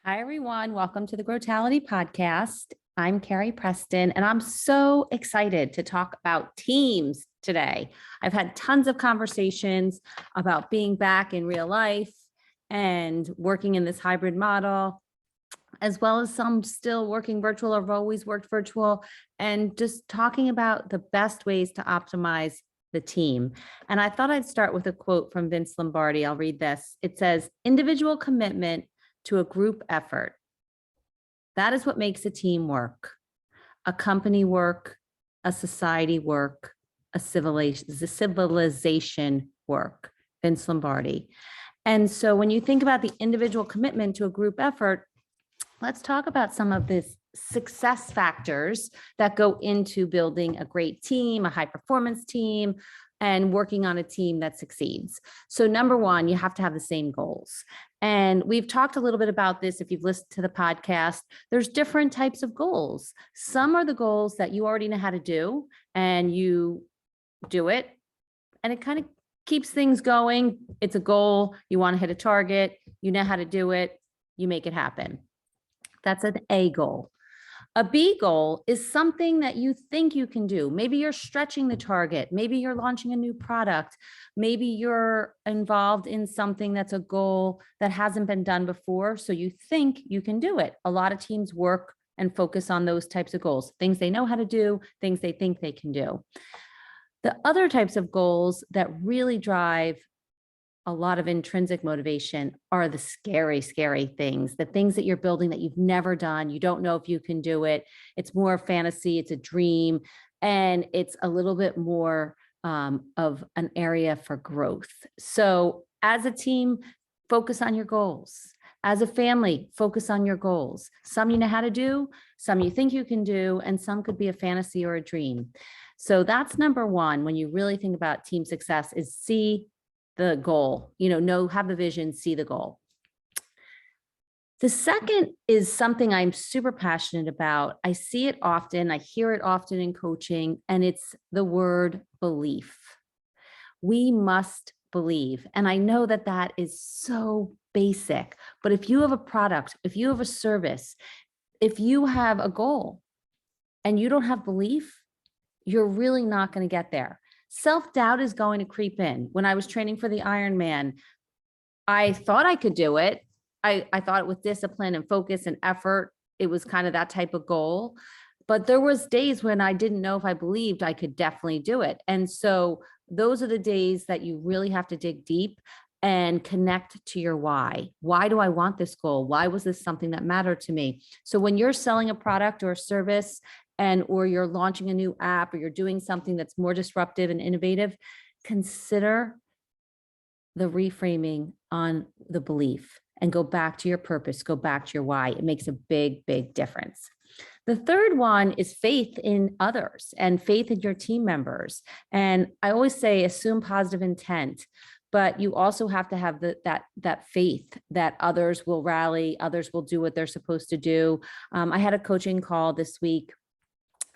Hi, everyone. Welcome to the Grotality Podcast. I'm Carrie Preston, and I'm so excited to talk about teams today. I've had tons of conversations about being back in real life and working in this hybrid model, as well as some still working virtual or have always worked virtual, and just talking about the best ways to optimize the team. And I thought I'd start with a quote from Vince Lombardi. I'll read this. It says, "Individual commitment to a group effort. That is what makes a team work, a company work, a society work, a civilization work." Vince Lombardi. And so when you think about the individual commitment to a group effort, let's talk about some of the success factors that go into building a great team, a high performance team, and working on a team that succeeds. So number one, you have to have the same goals. And we've talked a little bit about this. If you've listened to the podcast, there's different types of goals. Some are the goals that you already know how to do and you do it, and it kind of keeps things going. It's a goal. You want to hit a target. You know how to do it. You make it happen. That's an A goal. A B goal is something that you think you can do. Maybe you're stretching the target. Maybe you're launching a new product. Maybe you're involved in something that's a goal that hasn't been done before. So you think you can do it. A lot of teams work and focus on those types of goals, things they know how to do, things they think they can do. The other types of goals that really drive a lot of intrinsic motivation are the scary, scary things, the things that you're building that you've never done. You don't know if you can do it. It's more fantasy, it's a dream, and it's a little bit more of an area for growth. So as a team, focus on your goals. As a family, focus on your goals. Some you know how to do, some you think you can do, and some could be a fantasy or a dream. So that's number one when you really think about team success is see the goal, have the vision, see the goal. The second is something I'm super passionate about. I see it often, I hear it often in coaching, and it's the word belief. We must believe. And I know that that is so basic, but if you have a product, if you have a service, if you have a goal and you don't have belief, you're really not going to get there. Self-doubt is going to creep in. When I was training for the Ironman, I thought I could do it. I thought with discipline and focus and effort, it was kind of that type of goal. But there was days when I didn't know if I believed I could definitely do it. And so those are the days that you really have to dig deep and connect to your why. Why do I want this goal? Why was this something that mattered to me? So when you're selling a product or a service or you're launching a new app or you're doing something that's more disruptive and innovative, consider the reframing on the belief and go back to your purpose, go back to your why. It makes a big, big difference. The third one is faith in others and faith in your team members. And I always say assume positive intent, but you also have to have that faith that others will rally, others will do what they're supposed to do. I had a coaching call this week,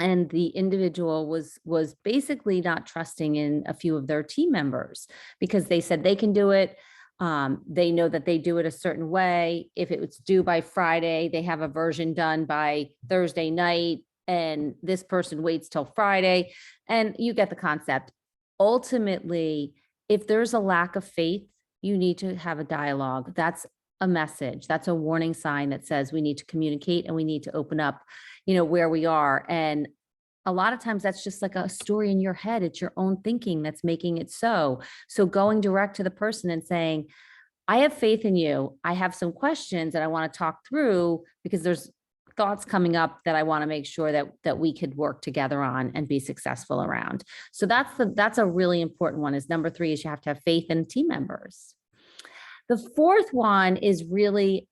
and the individual was basically not trusting in a few of their team members because they said they can do it. They know that they do it a certain way. If it was due by Friday, they have a version done by Thursday night, and this person waits till Friday. And you get the concept. Ultimately, if there's a lack of faith, you need to have a dialogue. That's a message. That's a warning sign that says we need to communicate and we need to open up, where we are. And a lot of times that's just like a story in your head. It's your own thinking that's making it so. So going direct to the person and saying, I have faith in you. I have some questions that I want to talk through because there's thoughts coming up that I want to make sure that we could work together on and be successful around. So that's a really important one. Is number three is you have to have faith in team members. The fourth one is really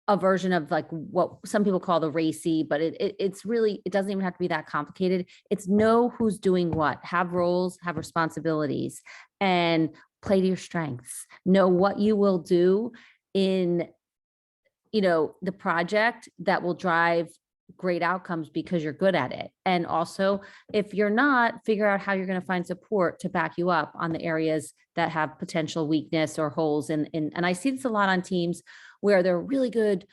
a version of like what some people call the racy, but it's really, it doesn't even have to be that complicated. It's know who's doing what, have roles, have responsibilities, and play to your strengths. Know what you will do in, the project that will drive great outcomes because you're good at it. And also, if you're not, figure out how you're going to find support to back you up on the areas that have potential weakness or holes. And I see this a lot on teams where they're really good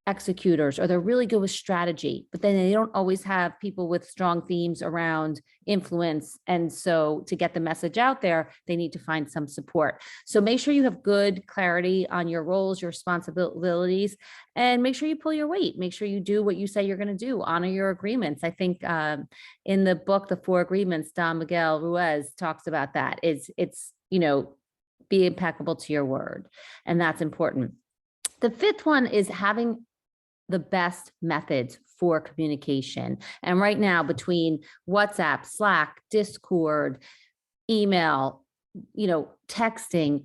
executors, or they're really good with strategy, but then they don't always have people with strong themes around influence. And so to get the message out there, they need to find some support. So make sure you have good clarity on your roles, your responsibilities, and make sure you pull your weight. Make sure you do what you say you're going to do, honor your agreements. I think in the book, The Four Agreements, Don Miguel Ruiz talks about that. It's, be impeccable to your word. And that's important. The fifth one is having the best methods for communication. And right now, between WhatsApp, Slack, Discord, email, texting,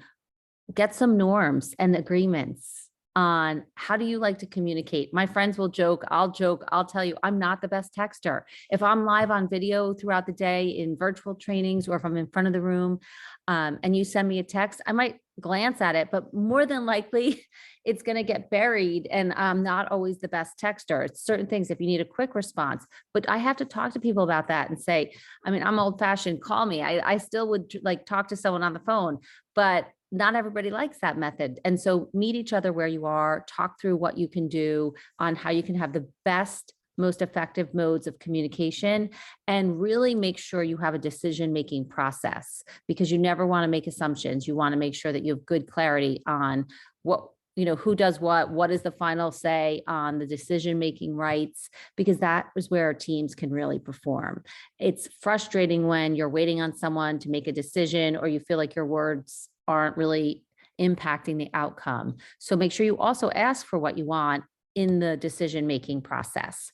get some norms and agreements on how do you like to communicate. My friends will joke, I'll tell you, I'm not the best texter. If I'm live on video throughout the day in virtual trainings, or if I'm in front of the room, and you send me a text, I might glance at it, but more than likely it's going to get buried, and I'm not always the best texter. It's certain things, if you need a quick response, but I have to talk to people about that and say, I'm old fashioned, call me. I still would like talk to someone on the phone, but not everybody likes that method. And so meet each other where you are, talk through what you can do on how you can have the best, most effective modes of communication, and really make sure you have a decision-making process, because you never want to make assumptions. You want to make sure that you have good clarity on what, who does what is the final say on the decision-making rights, because that is where teams can really perform. It's frustrating when you're waiting on someone to make a decision, or you feel like your words aren't really impacting the outcome. So make sure you also ask for what you want in the decision-making process.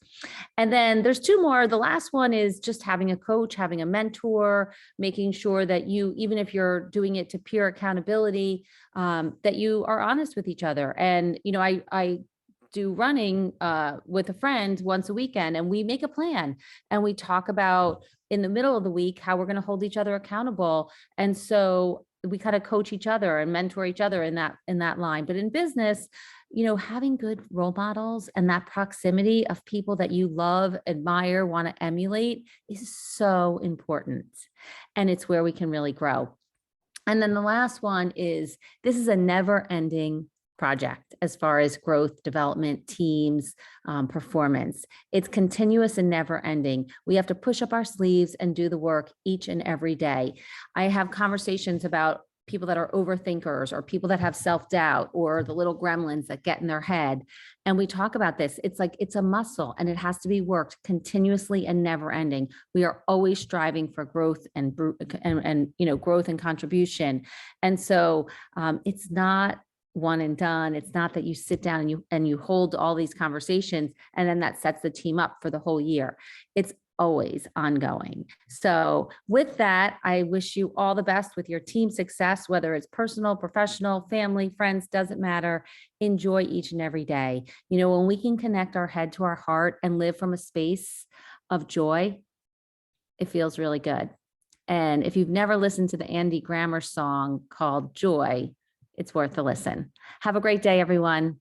And then there's two more. The last one is just having a coach, having a mentor, making sure that you, even if you're doing it to peer accountability, that you are honest with each other. And, I do running with a friend once a weekend, and we make a plan and we talk about in the middle of the week how we're going to hold each other accountable. And so we kind of coach each other and mentor each other in that line. But in business, having good role models and that proximity of people that you love, admire, want to emulate is so important. And it's where we can really grow. And then the last one is, this is a never-ending project as far as growth, development, teams, performance. It's continuous and never ending. We have to push up our sleeves and do the work each and every day. I have conversations about people that are overthinkers, or people that have self-doubt, or the little gremlins that get in their head. And we talk about this. It's like, it's a muscle, and it has to be worked continuously and never ending. We are always striving for growth and growth and contribution. And so it's not one and done. It's not that you sit down and you hold all these conversations and then that sets the team up for the whole year. It's always ongoing. So with that, I wish you all the best with your team success, whether it's personal, professional, family, friends, doesn't matter. Enjoy each and every day. When we can connect our head to our heart and live from a space of joy, it feels really good. And if you've never listened to the Andy Grammer song called Joy, it's worth a listen. Have a great day, everyone.